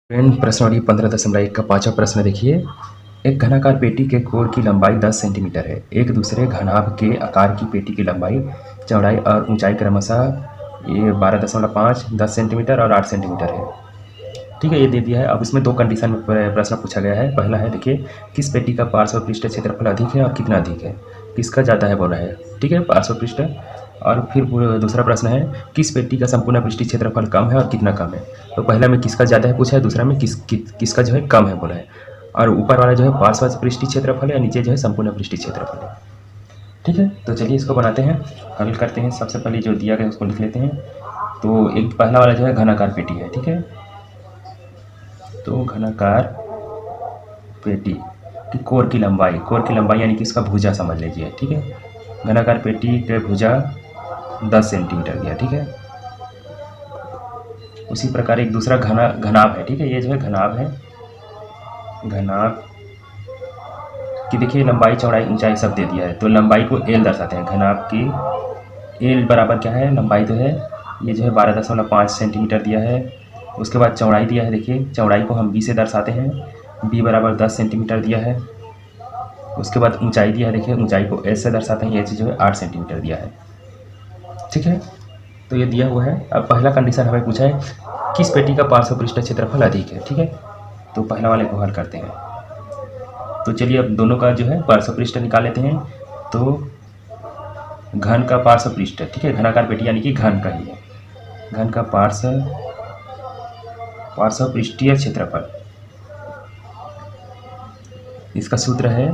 प्रश्न 15.1 का पांचवा प्रश्न देखिए। एक घनाकार पेटी के कोर की लंबाई 10 सेंटीमीटर है। एक दूसरे घनाभ के आकार की पेटी की लंबाई, चौड़ाई और ऊंचाई क्रमशः ये 12.5, 10 सेंटीमीटर और 8 सेंटीमीटर है। ठीक है, ये दे दिया है। अब इसमें दो कंडीशन में प्रश्न पूछा गया है। पहला है देखिए, किस पेटी का पार्श्व पृष्ठ क्षेत्रफल अधिक है और कितना अधिक है, किसका ज़्यादा है बोला है। ठीक है, पार्श्व पृष्ठ। और फिर दूसरा प्रश्न है, किस पेटी का संपूर्ण पृष्ठीय क्षेत्रफल कम है और कितना कम है। तो पहला में किसका ज़्यादा है पूछा है, दूसरा में किसका जो है कम है बोला है। और ऊपर वाला जो है पार्श्व पृष्ठीय क्षेत्रफल है, नीचे जो है संपूर्ण पृष्ठीय क्षेत्रफल है। ठीक है, तो चलिए इसको बनाते हैं, हल करते हैं। सबसे पहले जो दिया गया उसको लिख लेते हैं। तो एक पहला वाला जो है घनाकार पेटी है। ठीक है, तो घनाकार पेटी की कोर की लंबाई यानी कि इसका भुजा समझ लीजिए। ठीक है, घनाकार पेटी के भुजा 10 सेंटीमीटर दिया। ठीक है, उसी प्रकार एक दूसरा घनाभ है। ठीक है, ये जो है घनाभ है। घनाभ की देखिए लंबाई, चौड़ाई, ऊंचाई सब दे दिया है। तो लंबाई को एल दर्शाते हैं। घनाभ की एल बराबर क्या है, लंबाई तो है ये जो है 12.5 सेंटीमीटर दिया है। उसके बाद चौड़ाई दिया है। देखिए चौड़ाई को हम बी से दर्शाते हैं, बी बराबर 10 सेंटीमीटर दिया है। उसके बाद ऊंचाई दिया है। देखिए ऊंचाई को एच से दर्शाते हैं, एच जो है 8 सेंटीमीटर दिया है। ठीक है, तो ये दिया हुआ है। अब पहला कंडीशन हमें पूछा है, किस पेटी का पार्श्व पृष्ठ क्षेत्रफल अधिक है। ठीक है, तो पहला वाले को हल करते हैं। तो चलिए अब दोनों का जो है पार्श्व पृष्ठ निकाल लेते हैं। तो घन का पार्श्व पृष्ठ, ठीक है, घनाकार पेटी यानी कि घन का ही है। घन का पार्श्व पृष्ठीय क्षेत्रफल, इसका सूत्र है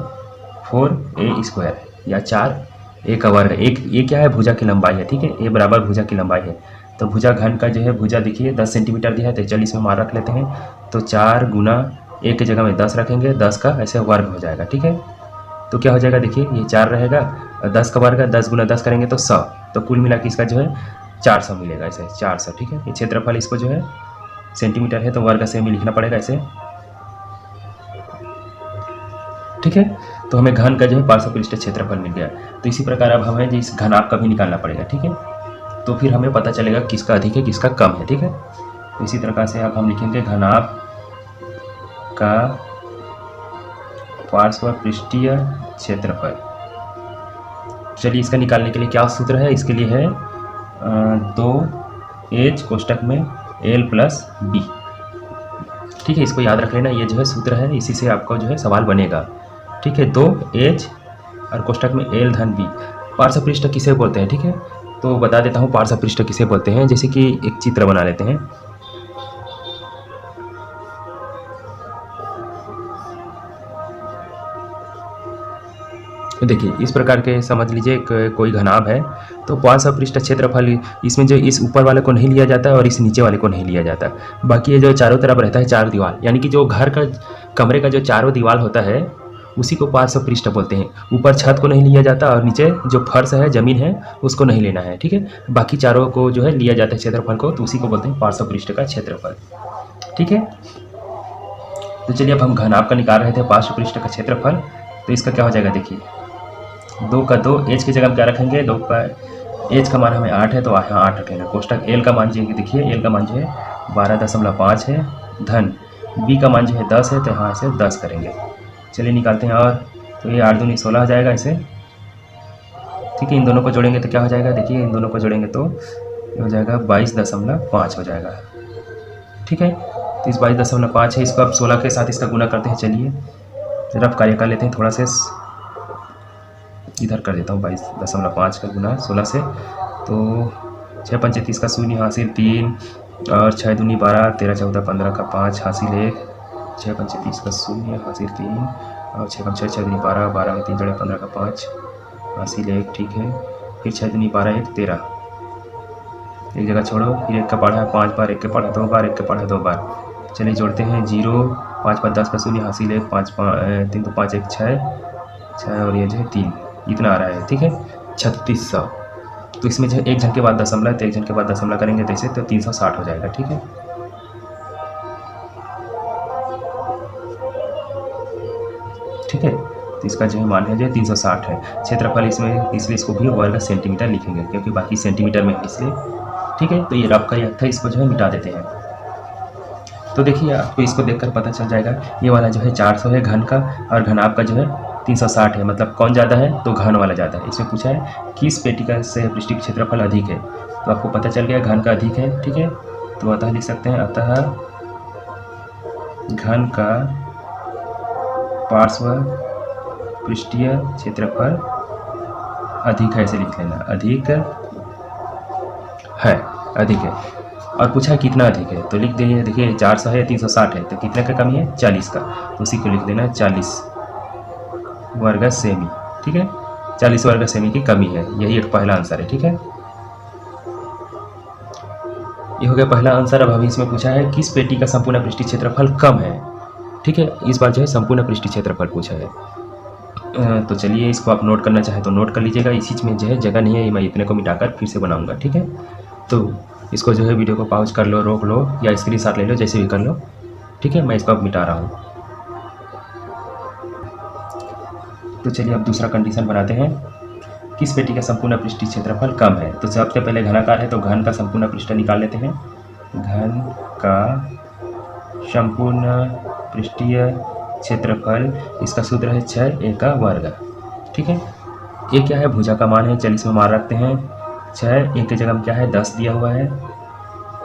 4a² या 4a का वर्ग। एक क्या है, भुजा की लंबाई है। ठीक है, a बराबर भुजा की लंबाई है। तो भुजा घन का जो है भुजा देखिए 10 सेंटीमीटर दिया है। तो चलिए इसमें मान रख लेते हैं। तो 4 गुना a की जगह में 10 रखेंगे, 10 का ऐसे वर्ग हो जाएगा। ठीक है, तो क्या हो जाएगा देखिए, ये 4 रहेगा और 10 का वर्ग, 10 गुना 10 करेंगे तो 100। तो कुल मिला के इसका जो है 400 मिलेगा, ऐसे 400। ठीक है, ये क्षेत्रफल इसको जो है सेंटीमीटर है तो वर्ग से में लिखना पड़ेगा ऐसे। ठीक है, तो हमें घन का जो है पार्श्व पृष्ठ क्षेत्रफल मिल गया। तो इसी प्रकार अब हमें इस घनाभ का भी निकालना पड़ेगा। ठीक है, तो फिर हमें पता चलेगा किसका अधिक है किसका कम है। ठीक है, तो इसी प्रकार से अब हम लिखेंगे घनाभ का पार्श्व पृष्ठीय क्षेत्रफल। चलिए इसका निकालने के लिए क्या सूत्र है, इसके लिए है 2h कोष्टक में l प्लस b। ठीक है, इसको याद रख लेना, ये जो है सूत्र है, इसी से आपका जो है सवाल बनेगा। ठीक है, 2h और कोष्टक में l धन b। पार्श्व पृष्ठ किसे बोलते हैं, ठीक है, तो बता देता हूँ पार्श्व पृष्ठ किसे बोलते हैं। जैसे कि एक चित्र बना लेते हैं। देखिए इस प्रकार के समझ लीजिए कोई घनाभ है, तो पार्श्व पृष्ठ क्षेत्रफल इसमें जो इस ऊपर वाले को नहीं लिया जाता है और इस नीचे वाले को नहीं लिया जाता। बाकी ये जो चारों तरफ रहता है चार दीवार, यानी कि जो घर का कमरे का जो चारों दीवार होता है उसी को पार्श्व पृष्ठ बोलते हैं। ऊपर छत को नहीं लिया जाता और नीचे जो फर्श है, जमीन है, उसको नहीं लेना है। ठीक है, बाकी चारों को जो है लिया जाता है क्षेत्रफल को, तो उसी को बोलते हैं पार्श्व पृष्ठ का क्षेत्रफल। ठीक है, तो चलिए अब हम घनाभ का निकाल रहे थे पार्श्व पृष्ठ का क्षेत्रफल। तो इसका क्या हो जाएगा देखिए, 2 का 2, एच की जगह हम क्या रखेंगे, 2 का एच का मान हमें 8 है तो यहाँ 8 रखेंगे। कोष्टक एल का मान जो है देखिए, एल का मान जो है 12.5 है, धन बी का मान जो है 10 है तो यहाँ से 10 करेंगे। चलिए निकालते हैं। और तो ये 8 दूनी 16 हो जाएगा ऐसे। ठीक है, इन दोनों को जोड़ेंगे तो क्या हो जाएगा देखिए, इन दोनों को जोड़ेंगे तो ये हो जाएगा 22.5 हो जाएगा। ठीक है, तो इस 22.5 है, इसको अब 16 के साथ इसका गुना करते हैं। चलिए रफ कार्य कर लेते हैं, थोड़ा से इधर कर देता हूँ। 22.5 का गुना 16 से, तो 6 पंचे 30 का 0 हासिल 3 और 6 दूनी 12, 13 14 15 का 5 हासिल 1, 6 पंचे 30 का 0 हासिल 3 और 6 पंचे 6 दूनी 12, 12 में 3 जोड़े 15 का 5 हासिल 1। ठीक है, फिर 6 दूनी 12 1 13, एक जगह छोड़ो, फिर 1 का पढ़ा है 5 बार, 1 के पढ़ा 2 बार, 1 के पढ़ा 2 बार। चलिए जोड़ते हैं, 0 5 5 10 का 0 हासिल 1, 5 3 तो 5 1 6 और ये जो है 3, इतना आ रहा है। ठीक है, 3600। तो इसमें जो एक जन के बाद दशमलव, तो एक जन के बाद दशमलव करेंगे तो इसे तो 360 हो जाएगा। ठीक है, ठीक है, तो इसका जो है मान है जो 360 है। क्षेत्रफल इसमें इसलिए इसको भी वर्ग सेंटीमीटर लिखेंगे क्योंकि बाकी सेंटीमीटर में है इसलिए। ठीक है, तो ये रफ का ये था, इसको जो है मिटा देते हैं। तो देखिए आपको इसको देखकर पता चल जाएगा, ये वाला जो है 400 है घन का, और घनाभ का जो है 360 है। मतलब कौन ज़्यादा है, तो घन वाला ज़्यादा है। इसमें पूछा है किस पेटी का से पृष्ठ क्षेत्रफल अधिक है, तो आपको पता चल गया घन का अधिक है। ठीक है, तो अतः लिख सकते हैं, अतः घन का पार्श्व पृष्ठीय क्षेत्रफल अधिक है, ऐसे लिख लेना, अधिक है, अधिक है। और पूछा है कितना अधिक है, तो लिख दीजिए, देखिए 400 है, 360 है, तो कितने का कमी है, 40 का, तो उसी को लिख देना 40 वर्ग सेमी। ठीक है, 40 वर्ग सेमी की कमी है, यही एक पहला आंसर है। ठीक है, ये हो गया पहला आंसर। अब हमें इसमें पूछा है किस पेटी का संपूर्ण पृष्ठीय क्षेत्रफल कम है। ठीक है, इस बार जो है संपूर्ण पृष्ठीय क्षेत्रफल पूछा है। तो चलिए इसको आप नोट करना चाहे तो नोट कर लीजिएगा, इसी में जो है जगह नहीं है, मैं इतने को मिटाकर फिर से बनाऊंगा। ठीक है, तो इसको जो है वीडियो को पॉज कर लो, रोक लो या स्क्रीनशॉट ले लो, जैसे भी कर लो। ठीक है, मैं इसको अब मिटा रहा हूँ। तो चलिए अब दूसरा कंडीशन बनाते हैं, किस पेटी का संपूर्ण पृष्ठीय क्षेत्रफल कम है। तो सबसे पहले घनाकार है, तो घन का संपूर्ण पृष्ठ निकाल लेते हैं। घन का संपूर्ण पृष्ठीय क्षेत्रफल, इसका सूत्र है 6a का वर्ग। ठीक है, ये क्या है, भुजा का मान है, चलिए इसमें मान रखते हैं 6, a के जगह में क्या है 10 दिया हुआ है।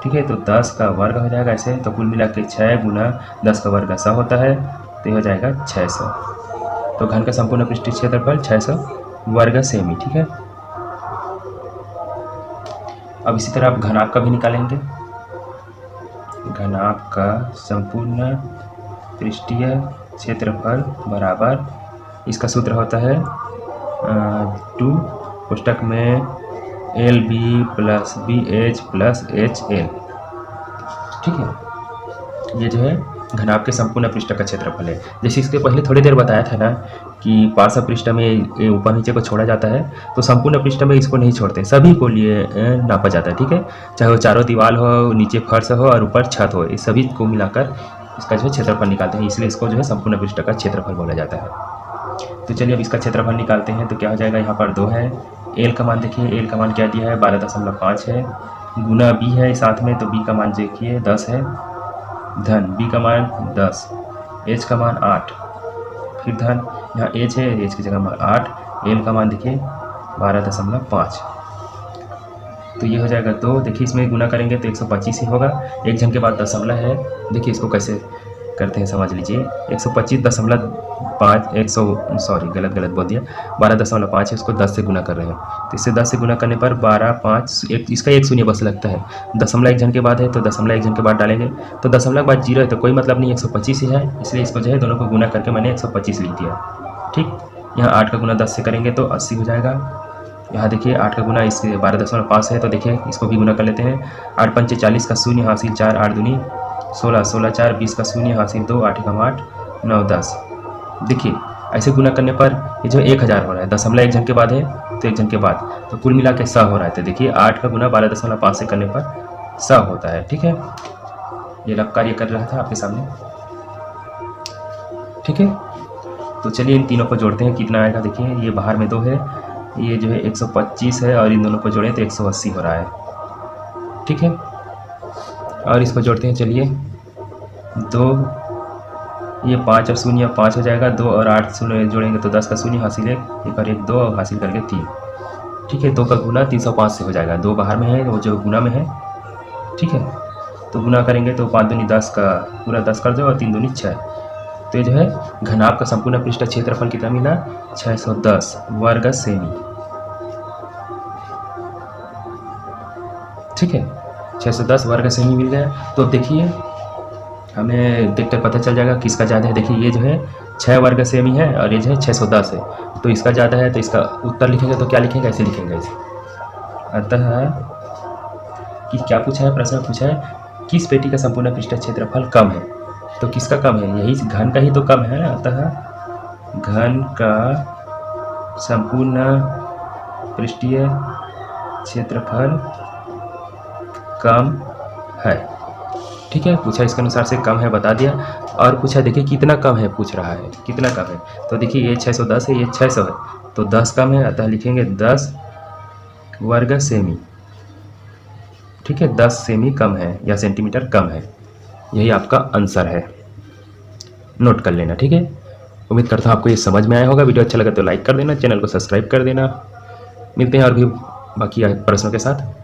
ठीक है, तो 10 का वर्ग हो जाएगा ऐसे, तो कुल मिला के 6 गुना 10 का वर्ग 100 होता है, तो हो जाएगा 600। तो घन का संपूर्ण पृष्ठीय क्षेत्रफल 600 वर्ग सेमी। ठीक है, अब इसी तरह आप घनाभ का भी निकालेंगे। घनाभ का संपूर्ण पृष्ठीय क्षेत्रफल बराबर, इसका सूत्र होता है 2 कोष्ठक में LB plus BH plus HL। ठीक है, ये जो है घनाभ के संपूर्ण पृष्ठ का क्षेत्रफल है। जैसे इसके पहले थोड़ी देर बताया था ना कि पार्श्व पृष्ठ में ये ऊपर नीचे को छोड़ा जाता है, तो संपूर्ण पृष्ठ में इसको नहीं छोड़ते, सभी को लिए नापा जाता है। ठीक है, चाहे वो चारों दीवार हो, नीचे फर्श हो और ऊपर छत हो, इस सभी को मिलाकर इसका जो है क्षेत्रफल निकालते हैं, इसलिए इसको जो है संपूर्ण पृष्ठ का क्षेत्रफल बोला जाता है। तो चलिए अब इसका क्षेत्रफल निकालते हैं। तो क्या हो जाएगा, यहाँ पर 2 है, एल का मान देखिए, एल का मान क्या दिया है 12.5 है, गुना बी है साथ में, तो बी का मान देखिए 10 है, धन बी का मान 10, एच का मान 8, फिर धन यहाँ एच है, एच की जगह मान 8, एल का मान देखिए 12.5, तो ये हो जाएगा 2। देखिए इसमें गुना करेंगे तो 125 ही होगा, एक जन के बाद दशमलव है। देखिए इसको कैसे करते हैं समझ लीजिए, 125.5 गलत बोल दिया, 12.5 है, उसको 10 से गुना कर रहे हैं, तो इससे 10 से गुना करने पर 12, 5, इसका 1 शून्य बस लगता है, दशमलव एक जन के बाद है तो दशमलव एक जन के बाद डालेंगे, तो दशमलव के बाद 0 है तो कोई मतलब नहीं, 125 ही है, इसलिए इसको जो है दोनों को गुना करके मैंने 125 लिख दिया। ठीक, यहाँ 8 का गुना 10 से करेंगे तो 80 हो जाएगा। यहाँ देखिए 8 का गुना इसके 12.5 है, तो देखिए इसको भी गुना कर लेते हैं। 8 पंचे 40 का शून्य हासिल 4, 8 दूनी 16, 16 4 20 का शून्य हासिल 2, 8 का 8 9 10। देखिए ऐसे गुना करने पर ये जो 1000 हो रहा है, दशमलव एक जन के बाद है तो एक जन के बाद, तो कुल मिला के 100 हो रहा है। तो देखिए 8 का गुना 12.5 से करने पर 100 होता है। ठीक है, ये लव कार्य कर रहा था आपके सामने। ठीक है, तो चलिए इन तीनों को जोड़ते हैं, कितना आएगा देखिए, ये बाहर में 2 है, ये जो है 125 है, और इन दोनों को जोड़ें तो 180 हो रहा है। ठीक है, और इसको जोड़ते हैं, चलिए 2, ये 5 और शून्य 5 हो जाएगा, 2 और 8 शून्य जोड़ेंगे तो 10 का शून्य हासिल 1 और 1 2 और हासिल करके 3। ठीक है, 2 का गुना 305 से हो जाएगा, 2 बाहर में है, वो जो गुना में है। ठीक है, तो गुना करेंगे तो 5 दूनी 10 का पूरा 10 कर दो और 3 दूनी 6, तो ये जो है घनाभ का संपूर्ण पृष्ठ क्षेत्रफल कितना मिला, 610 वर्ग सेमी। ठीक है, 610 वर्ग सेमी मिल गया। तो अब देखिए हमें देखकर पता चल जाएगा किसका ज़्यादा है। देखिए ये जो है 6 वर्ग सेमी है और ये जो है 610 है, तो इसका ज़्यादा है, तो इसका उत्तर लिखेंगे तो क्या लिखेंगे, ऐसे लिखेंगे ऐसे। अतः कि क्या पूछा है, प्रश्न पूछा है किस पेटी का संपूर्ण पृष्ठ क्षेत्रफल कम है, तो किसका कम है, यही घन का ही तो कम है। अतः घन का संपूर्ण पृष्ठीय क्षेत्रफल कम है। ठीक है, पूछा इसके अनुसार से कम है बता दिया, और पूछा देखिए कितना कम है, पूछ रहा है कितना कम है, तो देखिए ये 610 है, ये 600 है, तो 10 कम है, अतः लिखेंगे 10 वर्ग सेमी। ठीक है, 10 सेमी कम है या सेंटीमीटर कम है, यही आपका आंसर है, नोट कर लेना। ठीक है, उम्मीद करता हूँ आपको ये समझ में आया होगा। वीडियो अच्छा लगा तो लाइक कर देना, चैनल को सब्सक्राइब कर देना। मिलते हैं और भी बाकी प्रश्नों के साथ।